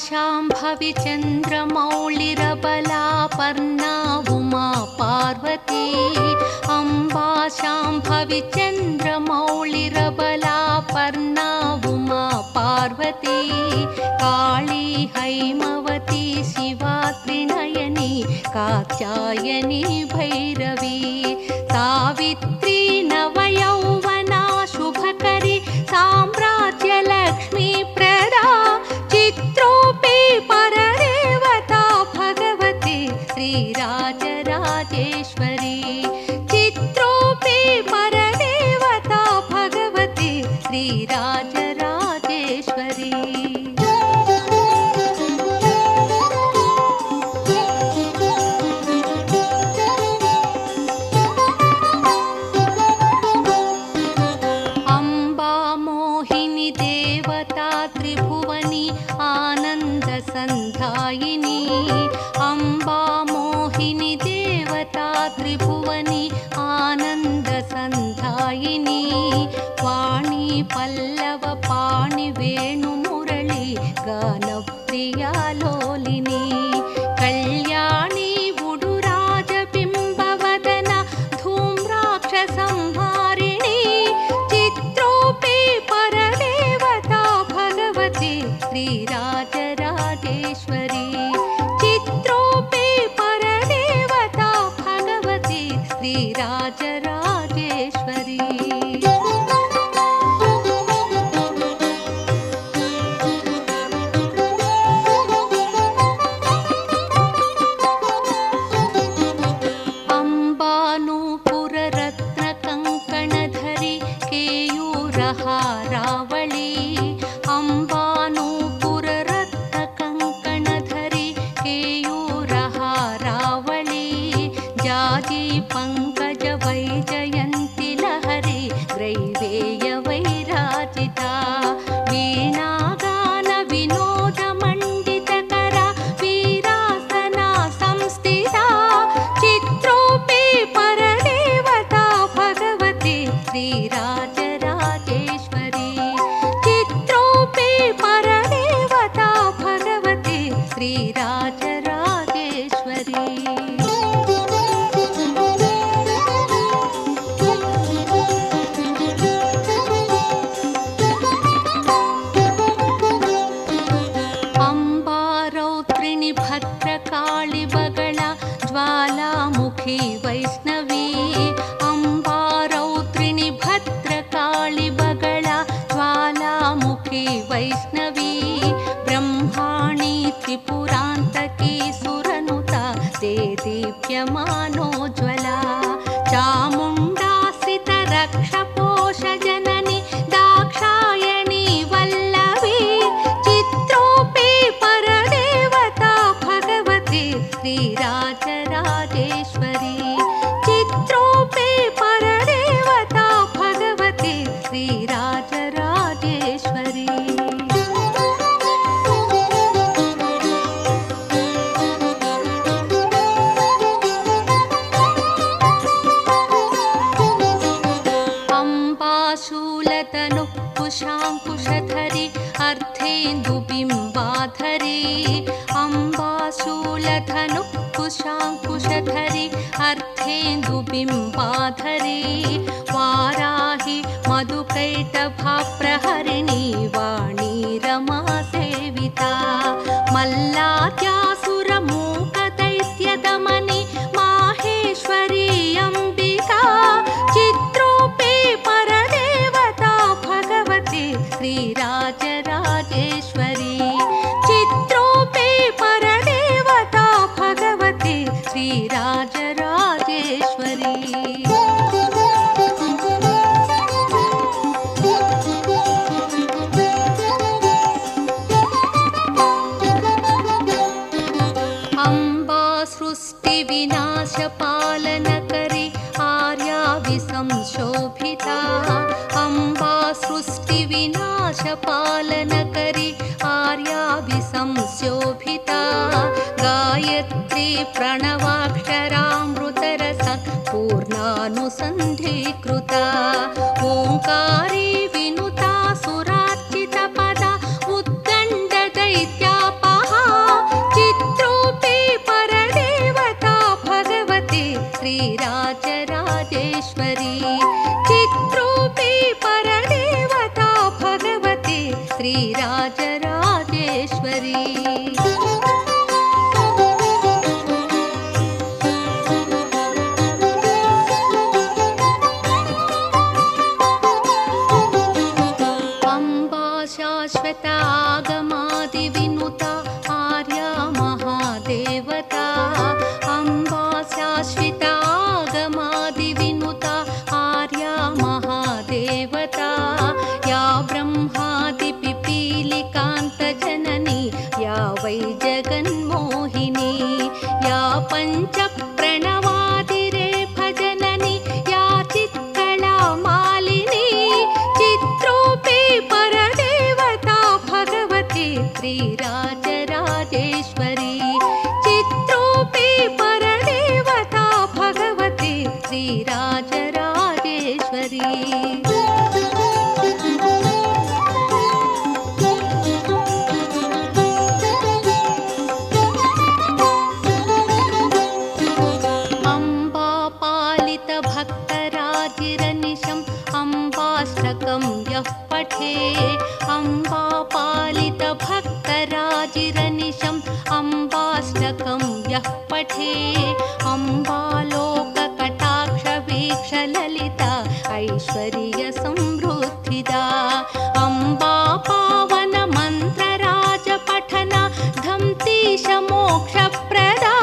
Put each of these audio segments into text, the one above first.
शाम्भवी चन्द्रमौळिरबलापर्णा उमा पार्वती अम्बा शाम्भवी चन्द्रमौळिरबलापर्णा उमा पार्वती काली हैमवती शिवा त्रिनयनी कात्यायनी भैरवी सावित्री नवयौवना शुभकरी साम्राज्य लक्ष्मी प्रदा चित्रोपी परदेवता भगवती श्रीराजराजेश्वरी चित्रोपी परदेवता भगवती श्रीराजराजेश्वरी संधायिनी अम्बा मोहिनी देवता त्रिभुवनी आनंद संधायिनी वाणी पल्लव पाणि वेणु मुरली गानप्रिया लोलिनी कल्याणी उडुराज बिंबवदन धूम्राक्ष संहारिणी चित्रोपी परदेवता भगवती श्रीराजराजेश्वरी चित्रोपी परदेवता भगवती श्रीराजराजेश्वरी अम्बानूपुररत्नकङ्कणधरी केयूरहारावळी जाजी पंकज वैजयन्ति लहरी ग्रैवेय वैराजिता वीणागान विनोद मंडितकरा वीरासना संस्थिता चित्रोपी परदेवता भगवती श्रीराजराजेश्वरी चित्रोपी परदेवता भगवती श्रीराजराजेश्वरी भद्रकाली बगला ज्वालामुखी वैष्णवी अम्बा रौद्रिणी भद्रकाली बगला ज्वालामुखी वैष्णवी ब्रह्माणी त्रिपुरान्तकी सुरनुता ते दीप्यमानोज्वला चामुण्डासित रक्षपोष जननी दाक्षायणी वल्लवी चित्रोपी परदेवता भगवती श्रीराजराजेश्वरी चित्रोपी परदेवता भगवती श्रीराजराजेश्वरी शूलतनुकुशाङ्कुशधरी अर्धेन्दुबिम्बाधरी अम्बा शूलधनुकुशाङ्कुशधरी अर्धेन्दुबिम्बाधरी वाराहि मधुकैटभाप्रहरिणी वाणी रमा सेविता मल्लाद्यासुरमूकदैत्यदमनी माहेश्वरी अम्बिका चित्रोपी परदेवता भगवती श्रीराजराजेश्वरी चित्रोपी परदेवता भगवती श्रीराजराजेश्वरी अम्बा सृष्टि विनाश पालनकरी आर्या विसंशोभिता अम्बा सृष्टि विनाश पालनकरी आर्या विसंशोभिता गायत्री प्रणवाक्षरामृतरस पूर्णानुसन्धीकृता ओंकारी विनुता सुरार्चित पदा उद्दण्ड दैत्यापा శ్రీరాజరాజేశ్వరి. శాశ్వత ఆగమాది వినుత ఆర్యా మహాదేవత. అంబా శాశ్వత ఆగమాది వినుత ఆర్యా మహాదేవత. యా బ్రహ్మాది పిపీలికాంత జనని యా వై జగన్మోహిని. యా పంచ ప్రణవాదిరే భజనని యా చిత్కళా మాలిని. చిత్రూపే పరదేవతా భగవతి శ్రీరాజరాజేశ్వరి. చిత్రూపే పరదేవతా భగవతి శ్రీరాజరాజేశ్వరి. అంబా పాలిత భక్తరాజిరనిశం అంబాష్టకం యః పఠే. అంబా పాలిత భక్తరాజిరనిశం అంబాష్టకం యః పఠే. అంబాలోక కటాక్ష వీక్ష లలిత ఐశ్వర్య సమృద్ధిదా. అంబా పావన మంత్రరాజ పఠన ధంతీశ మోక్ష ప్రదా.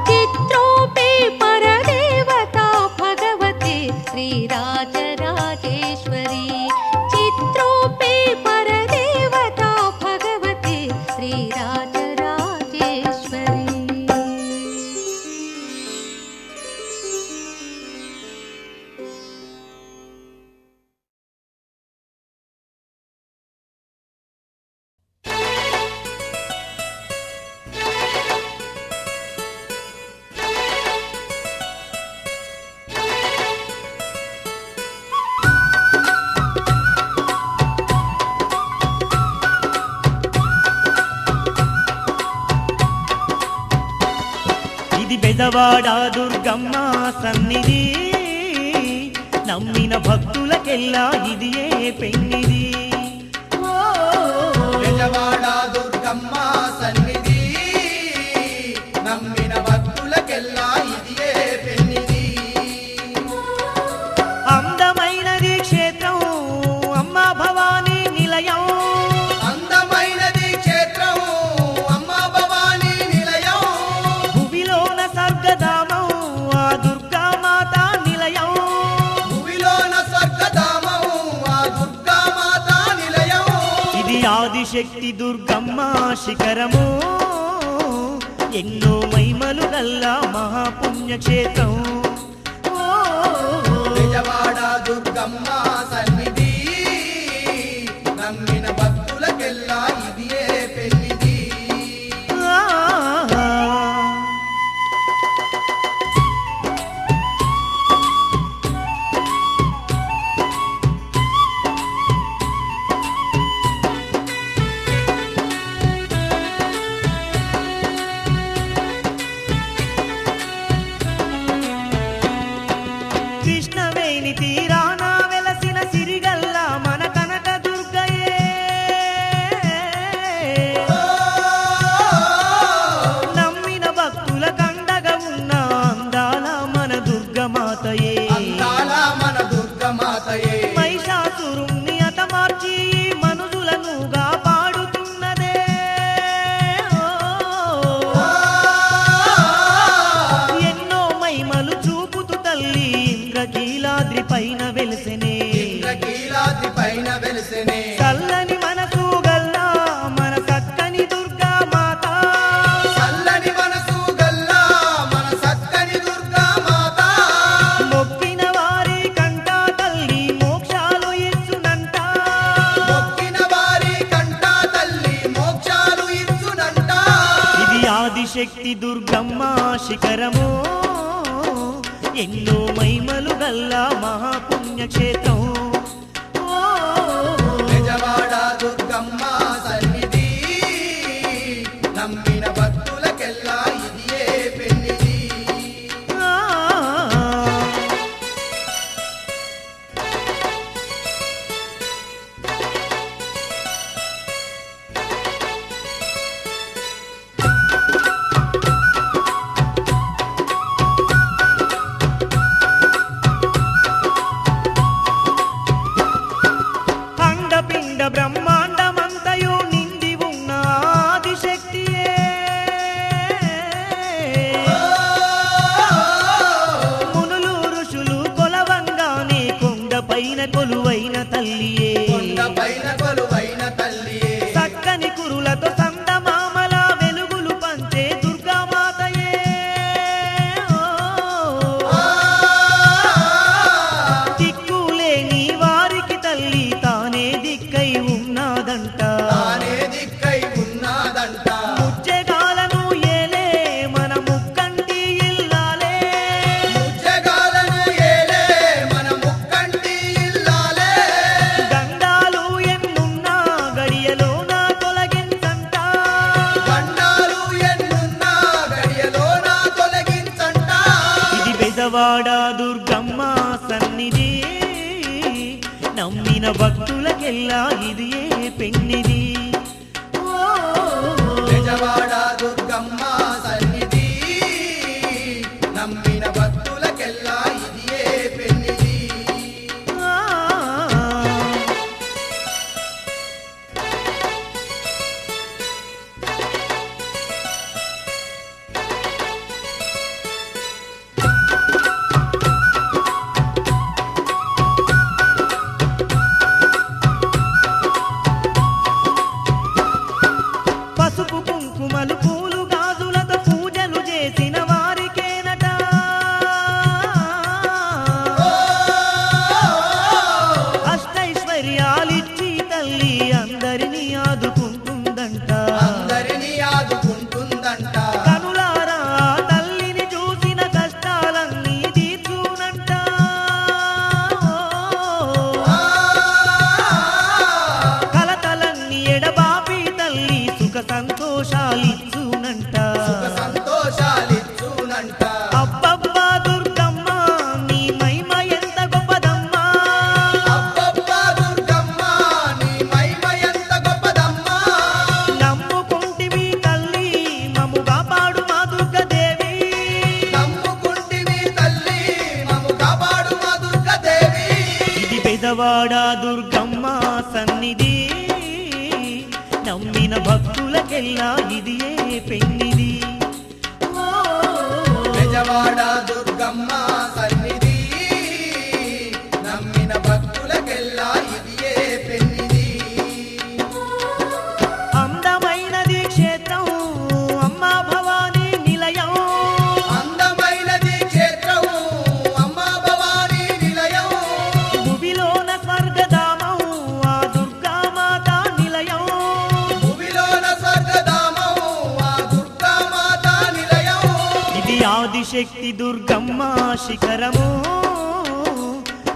చిత్రూపే పరదేవతా భగవతి శ్రీరాజరాజేశ్వరి. చిత్రూపే పరదేవతా భగవతి శ్రీరాజరాజేశ్వరి. ఇది బెజవాడ దుర్గమ్మ సన్నిధి. నమ్మిన భక్తులకెల్లా ఇది ఏ పెన్నిది. బెజవాడ దుర్గమ్మ సన్నిధి. నమ్మిన భక్తులకెల్లా ఇది ఏ పెన్నిది. అందమైనది క్షేత్రం అమ్మ భవానీ నిలయం. అందమైనది క్షేత్రం అమ్మ భవానీ నిలయం. భువిలోన స్వర్గధామం ఆ దుర్గామాత నిలయం. భూమిలోన స్వర్గధామం ఆ దుర్గామాత నిలయం. ఇది ఆదిశక్తి దుర్గమ్మ శిఖరము. ఎన్నో మహిమలు గల్లా మహాపుణ్యక్షేత్రం. బెజవాడ దుర్గమ్మ సన్నిధి. నమ్మిన భక్తులకెల్లా ఇది ఏ పెన్నిది. కృష్ణవేణి తీరాన వెలసిన సిరిగల్ల మన కనక దుర్గయే. నమ్మిన భక్తుల కండగా ఉన్న అందాల మన దుర్గమాతయే. అందాల మన దుర్గమాతయే. మహిషాసురుణ్ణి హతమార్చి మనుజులను కాపాడుతున్నదే. ఎన్నో మహిమలు చూపుతూ తల్లి ఇంద్రకీలాద్రి పైన వెలిసెనే. ఇంద్రకీలాద్రి పైన వెలిసెనే. చల్లని మనసు గల్లా మన చక్కని దుర్గా మాత. చల్లని మనసు గల్లా మన సక్కని దుర్గామాత. మొక్కిన వారి కంట తల్లి మోక్షాలు ఇచ్చునంట. మొక్కిన వారి కంట తల్లి మోక్షాలు ఇచ్చునంట. ఇది ఆదిశక్తి దుర్గమ్మ శిఖరము. ఎన్నో మహిమలు గల్లా మహాపుణ్యక్షేత్రం. బెజవాడ దుర్గమ్మ సన్నిధి. నమ్మిన భక్తులకెల్లా ఇది ఏ పెన్నిది. కురులతో సందమామల వెలుగులు పంచే దుర్గామాతయే దిక్కులేని వారికి తల్లి తానే దిక్కై ఉన్నదంట తానే దిక్కై ఉన్నదంట ముజ్జగాలను ఏలే మన ముక్కంటి ఇల్లాలే ముజ్జగాలను ఏలే మన ముక్కంటి ఇల్లాలే గండాలు ఎన్నున్నా గడియలోన తొలగించంట గండాలు ఎన్నున్నా గడియలోన తొలగించంట ఇది బెజవాడ దుర్గమ్మ సన్నిధి నమ్మిన భక్తులకెల్లా ఇది ఏ పెన్నిది బెజవాడ దుర్గమ్మ సన్నిధి నమ్మిన భక్తులకెల్లా ఇది ఏ పెన్నిది పసుపు కుంకుమలు పూలు గాజులతో పూజలు చేసిన వారికేనట అష్టైశ్వర్యాలిచ్చి తల్లి అందరినీ ఆదుకుంటుందంట అందరినీ ఆదుకుంటుందంట కనులారా తల్లిని చూసిన కష్టాలన్నీ తీర్చునంట కలతలన్నీ ఎడబాపి తల్లి సుఖ సంతోషాలిచ్చునంట సుఖ సంతోషాలిచ్చునంట అబ్బబ్బా దుర్గమ్మ నీ మహిమ ఎంత గొప్పదమ్మా అబ్బబ్బా దుర్గమ్మ నీ మహిమ ఎంత గొప్పదమ్మా నమ్ముకుంటివి తల్లి మమ్ము కాపాడు మా దుర్గదేవి నమ్ముకుంటివి తల్లి మమ్ము కాపాడు మా దుర్గదేవి ఇది పెదవాడ దుర్గమ్మ సన్నిధి నమ్మిన భక్తులకెల్లా ఇది ఏ పెన్నిది బెజవాడ దుర్గమ్మ సన్నిధి నమ్మిన భక్తులకెల్లా ఇది ఏ పెన్నిది అందమైనది క్షేత్రం అమ్మా భవానీ నిలయం అందమైనది క్షేత్రం అమ్మా భవానీ నిలయం భువిలోన స్వర్గధామం ఆ దుర్గామాత నిలయం భూమిలోన స్వర్గధామం ఆ దుర్గామాత నిలయం ఇది ఆదిశక్తి దుర్గమ్మ శిఖరము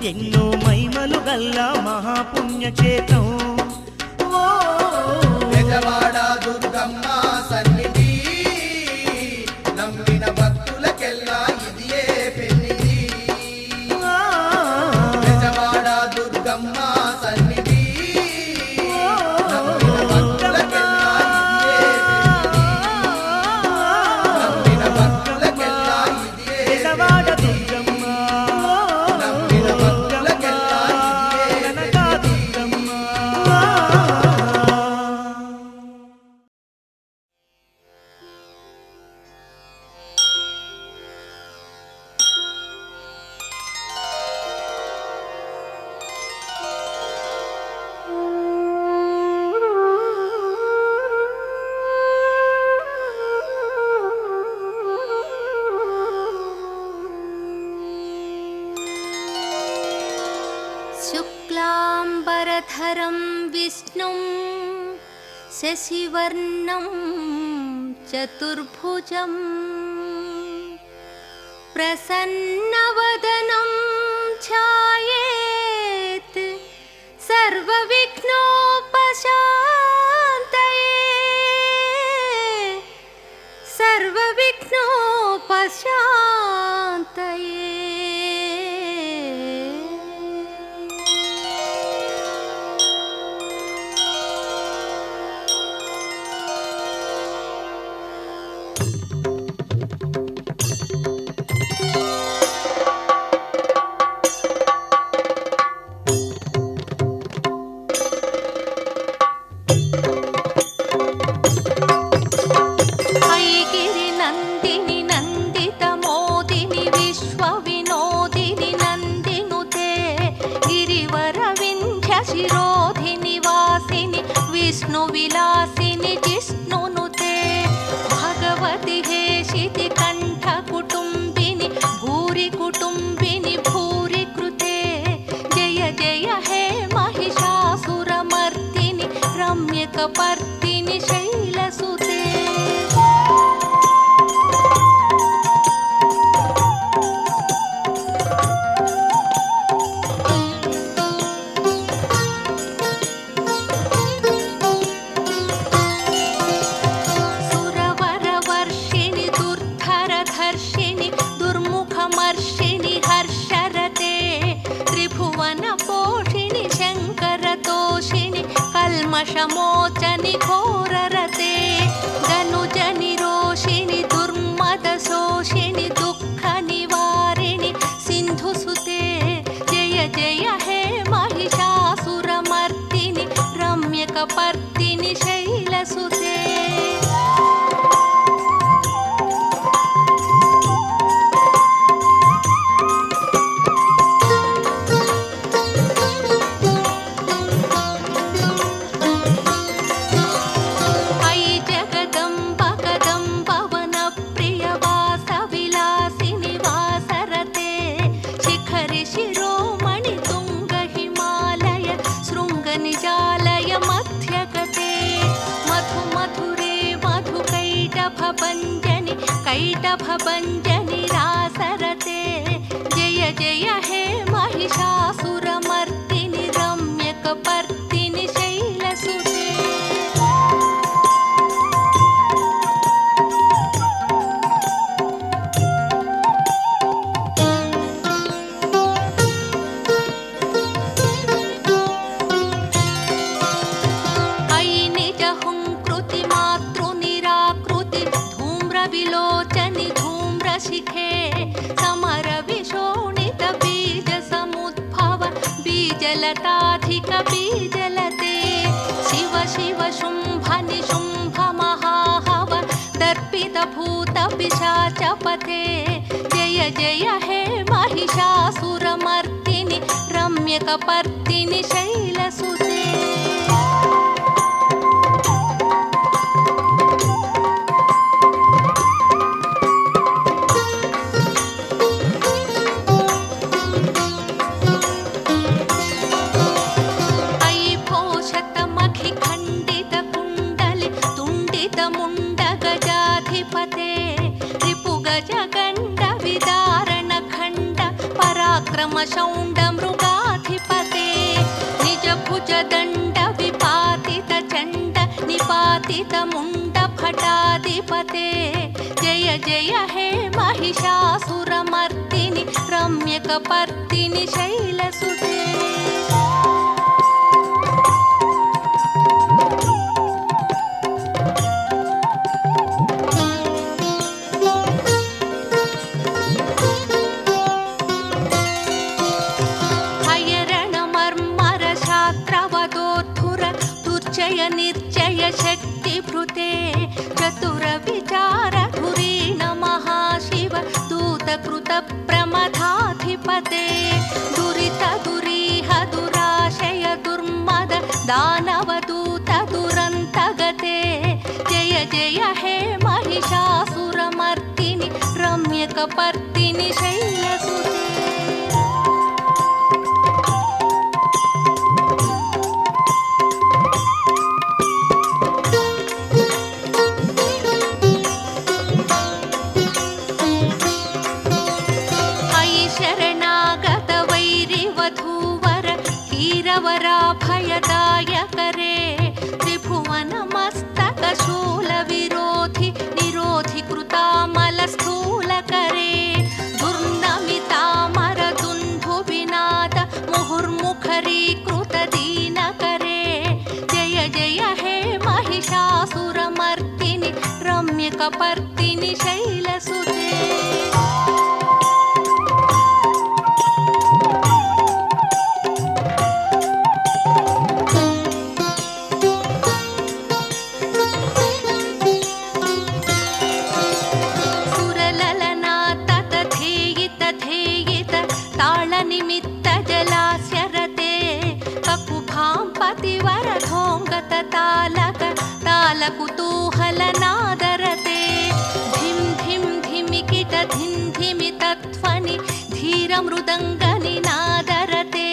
ఎన్నో మహిమలు గల్ల మహాపుణ్యక్షేత్రం బెజవాడ దుర్గమ్మ సన్నిధి నమ్మిన భక్తులకెల్లా ఇది ఏ పెన్నిది బెజవాడ దుర్గమ్మ సన్నిధి నమ్మిన భక్తులకెల్లా ఇది ఏ పెన్నిది నమ్మిన భక్తులకెల్లా ఇది ఏ పెదవాడ దుర్గమ్మ నమ్మిన భక్తులకెల్లా ఇది ఏ కనక పెన్నిది దుర్గమ్మ शुक्लाम्बरधरं विष्णुं शशिवर्णं चतुर्भुजं प्रसन्नवदनं ध्यायेत् सर्वविघ्नोपशान्तये विष्णु विलासिनी रम्यकपर्दिनि शैलसुते सुरवरवर्षिणि दुर्धरधर्षिणि दुर्मुखमर्षिणि हर्षरते त्रिभुवनपोषिणि शङ्करतोषिणि कल्मषमोचनि घोररते धनुजनिरोषिणि दुर्मदशोषिणि दुःखनिवारिणि सिन्धुसुते जय जय हे महिषासुरमर्दिनि रम्यकपर्दिनि शैलसुते कैटभञ्जनि रासरते जय जय हे महिषासुरमर्दिनि रम्यकपर्दिनि शैलसुते विलोचनि धूम्रशिखे समरविशोणितबीजसमुद्भव बीजलताधिकबीजलते शिव शिव शुम्भनिशुम्भमहाहव दर्पितभूतपिशाचपते जय जय हे महिषासुरमर्दिनि रम्यकपर्दिनि शैलसुते रिपुगजगण्डविदारणखण्ड पराक्रमशौण्डमृगाधिपते निजभुजदण्डविपातितचण्ड निपातितमुण्डभटाधिपते जय जय हे महिषासुरमर्दिनि रम्यकपर्दिनि शैलसुते निर्जय शक्तिभृते चतुरविचारधुरीण महाशिव दूतकृतप्रमथाधिपते दुरितदुरीह दुराशय दुर्मद दानवदूत दुरन्तगते जय जय हे महिषासुरमर्दिनि रम्यकपर्दिनि शैलसुते वराभयदायकरे त्रिभुवनमस्तकशूलविरोधि निरोधि कृतामलस्थूलकरे दुर्नमितामरदुन्धुविनाद मुहुर्मुखरीकृतदीनकरे जय जय हे महिषासुरमर्दिनि रम्यकपर्दिनि शैलसुते तालकुतूहलनादरते धिं धिं धिमिकिट धिं धिमि तत्त्वनि धीरमृदङ्गनिनादरते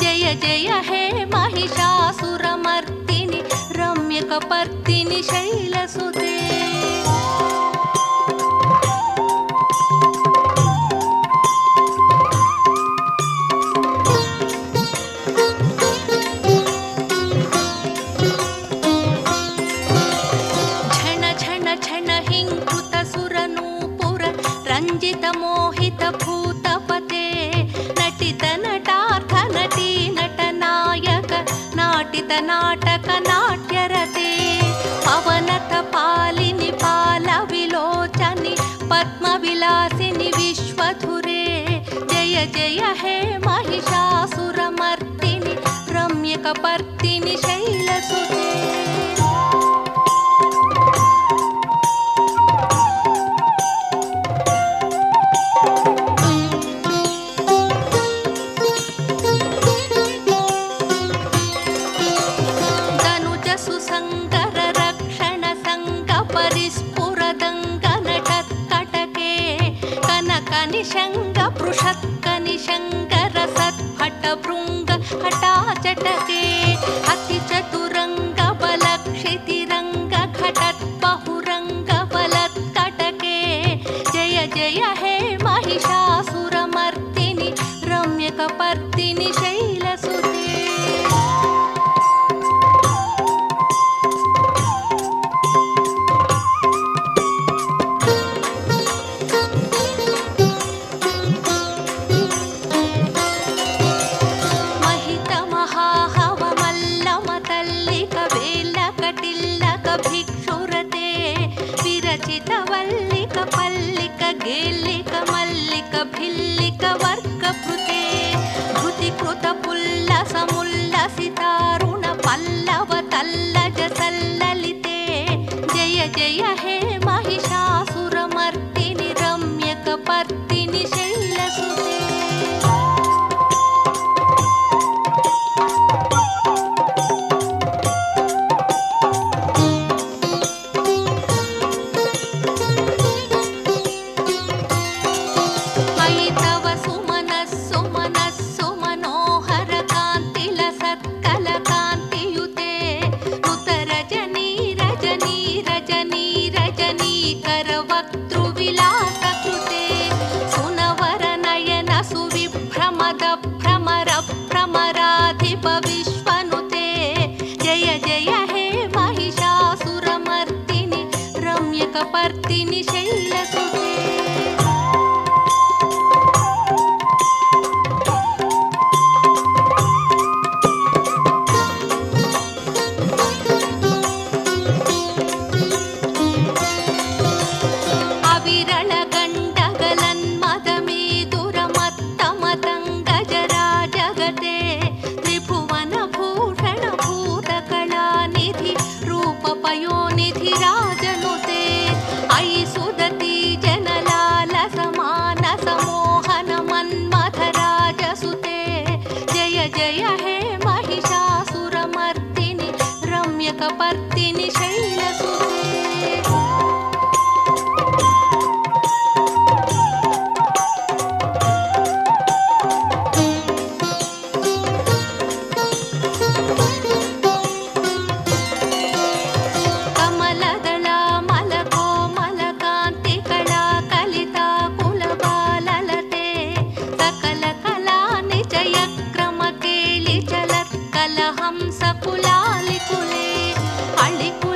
जय जय हे महिषासुरमर्दिनि रम्य रम्यकपर्दिनि शैलसुते झण झण झण हिंकृतसुरनूपुर रञ्जित मोहित भूतपते नटित नटार्थ नटी नटनायक नाटित नाटक नाट्यरते पवनत पालिनि पाल विलोचनि पद्मविलासिनि विश्वधुरे जय जय हे महिषासुरमर्दिनि रम्यकपर्दिनि शैलसुते सुसंगर रक्षण संग परिस्फुरदंग नटत्कटके कनक निशंग पृषत्क निशंग रसद्भट भृंग हटाचटके अति चतुरंग बलक्षितिरंग घटत् बहुरंग बलत्कटके जय जय हे महिषासुरमर्दिनि रम्यकपर्दिनि शैलसुते विरचितवल्लिक पल्लिक गेल्लिक मल्लिक भिल्लिक वर्गभृते धृतिकृत पुल्लसमुल्लसितारुण पल्लव तल्लज सल्ललिते जय जय हे महिषासुरमर्दिनि रम्यकपर्दिनि शैलसुते करवक्तृविलासकृते सुनवरनयन सुविभ्रमद भ्रमर भ्रमराधिप विश्वनुते जय जय हे महिषासुरमर्दिनि रम्यकपर्दिनि शैलसुते पयोनिधि राजनुते अयि सुदती जनलाल समान समोहन मन्मथ राजसुते जय जय हे महिषासुरमर्दिनि रम्यकपर्दिनि शैलसुते हंस कुलालिकुले अळिकु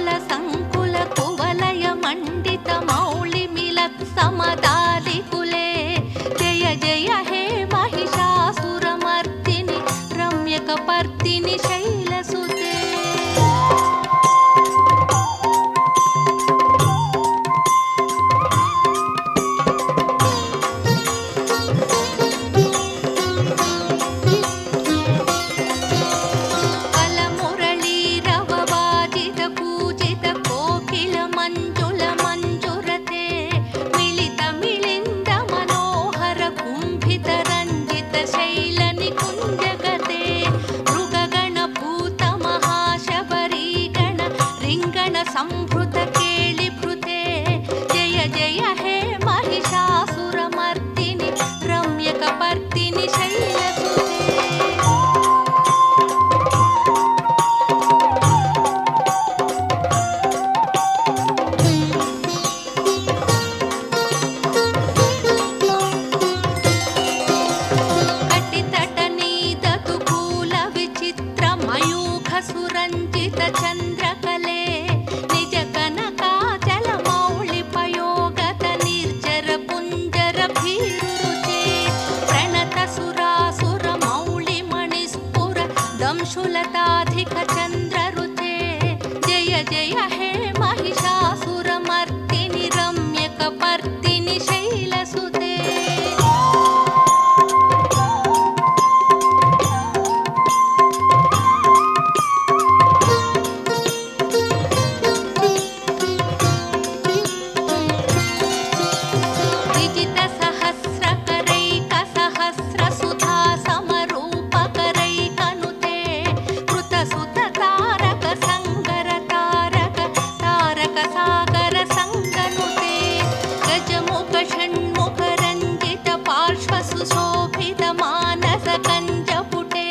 కంజపుటే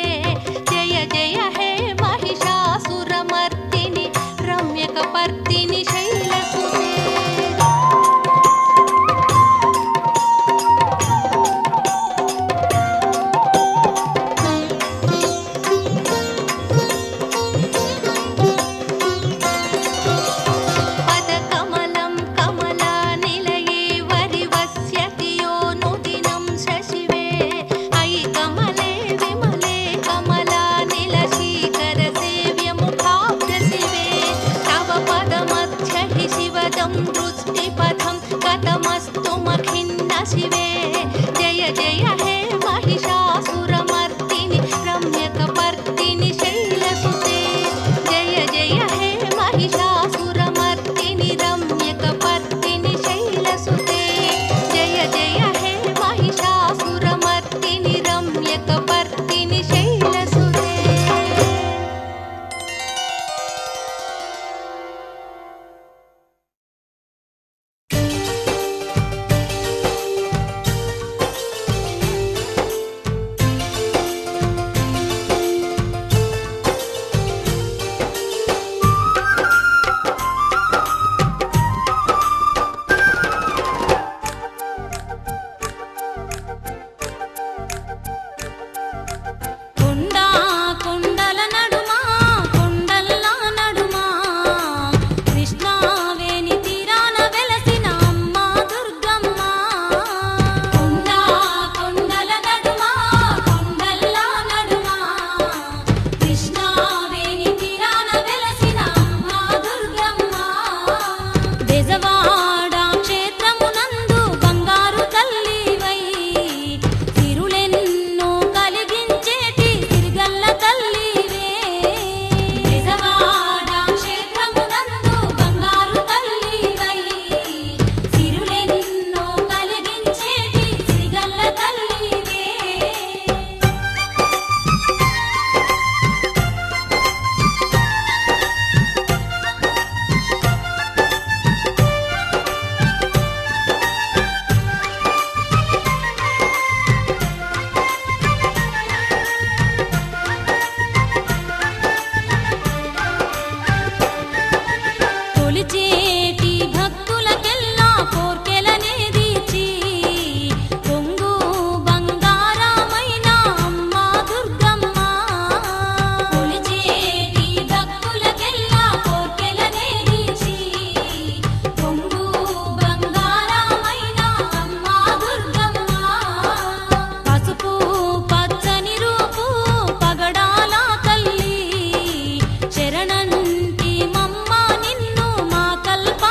జయ జయ హే మహిషాసురమర్దిని రమ్యకపర్దిని శైలసుతే పదకమలం కమలానిలయే వరివస్యతి యోనుదినం శశివే అయి కమలే విమలే కమలానిలశీకర సేవ్యముఖాబ్జశివే తవ పదమధ్య హి శివదం దృష్టిపథం గతమస్తు మఖిన్న శివే జయ జయ హే మహిషాసురమర్దిని రమ్యకపర్దిని శైలసుతే జయ జయ హే మహిషాసురమర్దిని రమ్యకపర్దిని శైలసుతే జయ జయ హే మహిషాసురమర్దిని రమ్యకపర్దిని శైలసుతే కొండా కొండల నడుమా కొండల్లా నడుమా కృష్ణావేణి తీరాన వెలసిన అమ్మ దుర్గమ్మ కొండా కొండల నడుమా కొండల్లా నడుమా కృష్ణావేణి తీరాన వెలసిన అమ్మ దుర్గమ్మ బెజవాడ క్షేత్రమునందు బంగారు తల్లివై సిరులెన్నో కలిగించేటి సిరిగల్ల తల్లివే బెజవాడ క్షేత్రమునందు బంగారు తల్లివై సిరులెన్నో కలిగించేటి సిరిగల్ల తల్లివే కొలిచేటి భక్తులకెల్లా కోర్కెలనే దీచి కొంగు బంగారమైన అమ్మ దుర్గమ్మ కొలిచేటి భక్తులకెల్లా కోర్కెలనే దీచి కొంగు బంగారమైన అమ్మ దుర్గమ్మ పసుపు పచ్చని రూపు పగడాల తల్లి శరణంటి మమ్మ నిన్ను మా కల్ప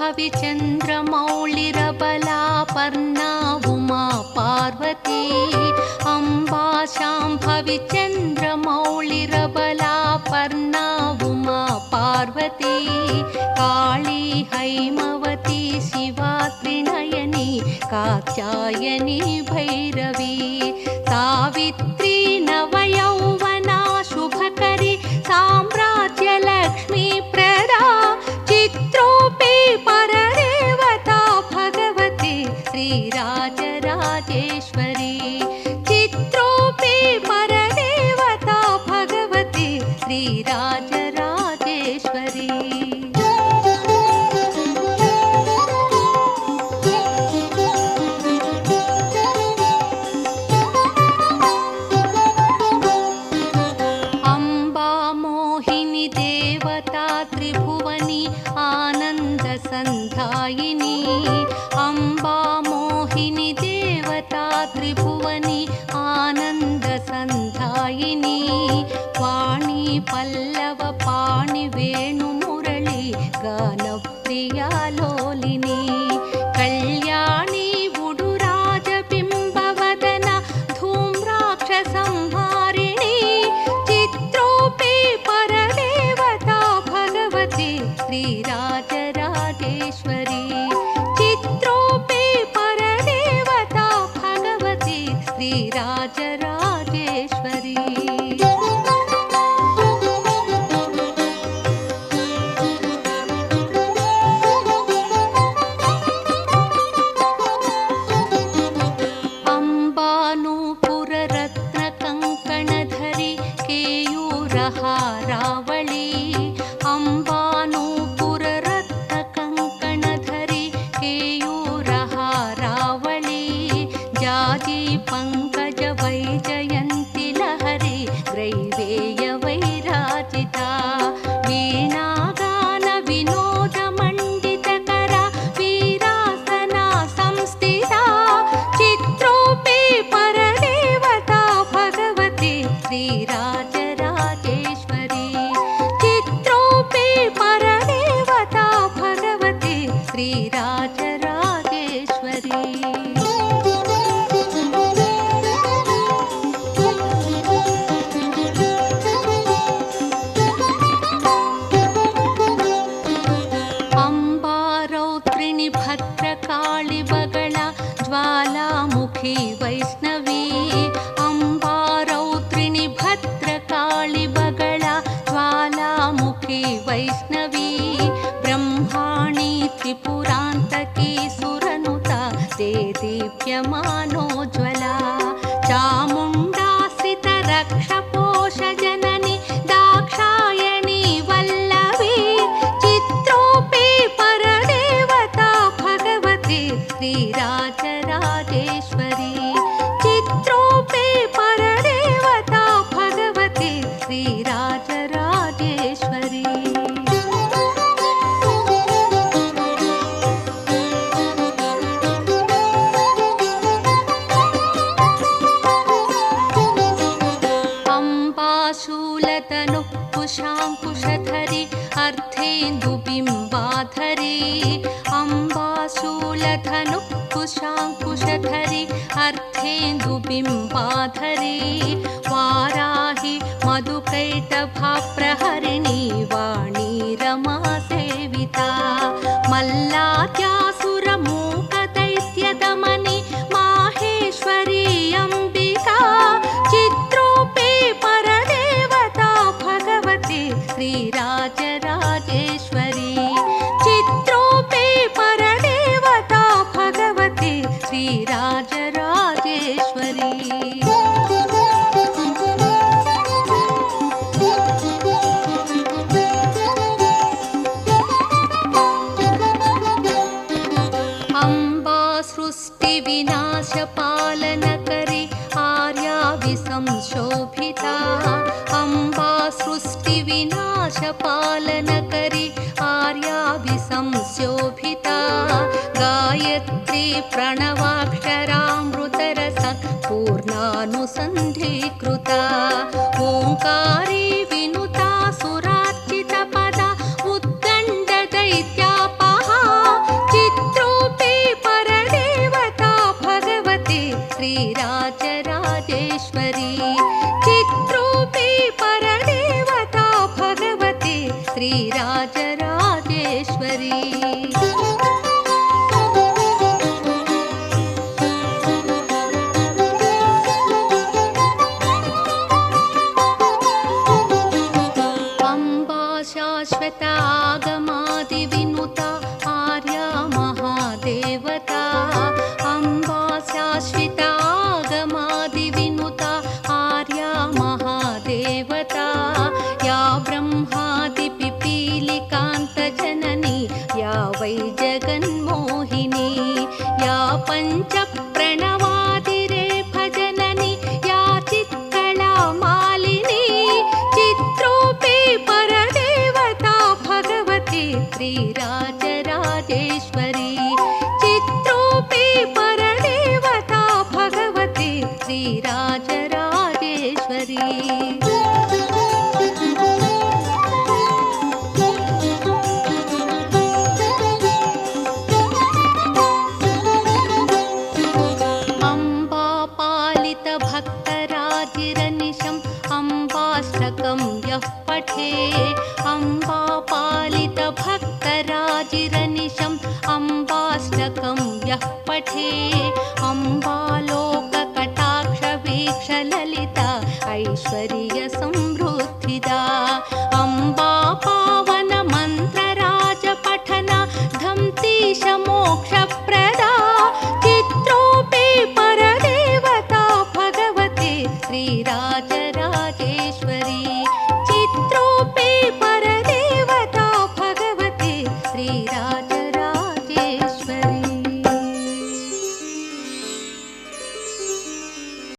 शाम्भवि चन्द्रमौळिरबलापर्णा उमा पार्वती अम्बा शाम्भवि चन्द्रमौळिरबलापर्णा उमा पार्वती काली हैमवती शिवा त्रिनयनी कात्यायनी भैरवी सावित्री नवयौवना शुभकरी साम्राज्यलक्ष्मी प्रदा चित्रोपि परदेवता भगवती श्रीराजराजेश्वरी चित्रोपि परदेवता भगवती श्रीराजराजेश्वरी संधायिनी अम्बा मोहिनी देवता त्रिभुवनी आनंद संधायिनी वाणी पल्लव पाणि वेणु मुरली गानप्रिया लोलिनी कल्याणी उडुराज बिंबवदन धूम्राक्ष संहारिणी चित्रोपि परदेवता भगवती श्रीराजराजेश्वरी चित्रोपि परदेवता भगवती श्रीराजराजेश्वरी अम्बानूपुररत्नकङ्कणधरी केयूरहारावळी अम्बानूपुररत्नकङ्कणधरी केयूरहारावळी जाजी पंकज वैजयन्ति लहरी ग्रैवेय वैराजिता वीणागान विनोद मंडितकर वीरासना संस्थिता चित्रोपि परदेवता भगवती श्रीराजराजेश्वरी चित्रोपि परदेवता भगवती श्रीराजराजेश्वरी अम्बारौत्रिणी भद्रकाळि बगळ ज्वालामुखी वैष्णवी अम्बारौत्रिणी भद्रकाळि बगळ ज्वालामुखी वैष्णवी ब्रह्माणी त्रिपुरान्तकी सुरनुता ते दीप्यमानोज्वला चामुण्डाश्रित रक्षपोष जननी दाक्षायणी वल्लवी चित्रोपि परदेवता भगवती श्रीराजराजेश्वरी चित्रोपि परदेवता भगवती श्रीराजराजेश्वरी अम्बाशूलतनुकुशाङ्कुशधरी अर्धेन्दुबिम्बाधरी अम्बाशूलधनुकुशाङ्कुशधरी अर्धेन्दुबिम्बाधरी वाराहि मधुकैटभाप्रहरिणी वाणी रमा सेविता मल्लाद्यासुरमूकदैत्यदमनि माहेश्वरी अम्बिका चित्रोपि परदेवता भगवती श्रीराजराजेश्वरी चित्रोपि परदेवता भगवती श्रीराजराजेश्वरी अम्बा सृष्टि विनाश पालनकरी आर्या विसंशोभिता अम्बा सृष्टि विनाश पालनकरी आर्या विसंशोभिता गायत्री प्रणवाक्षरामृतरस पूर्णानुसन्धीकृता ओंकारी विनुता सुरार्चित पद उद्दण्ड दैत्यापहा पठे अम्बा पालित भक्तराजिरनिशम् अम्बाष्टकं यः पठे अम्बालोककटाक्षवीक्षललिता ऐश्वर्यसंवृद्धिदा अम्बा पावन मन्त्रराजपठन धम्तीश मोक्षप्रदा चित्रोऽपि परदेवता भगवते श्रीराजराजेश्वरी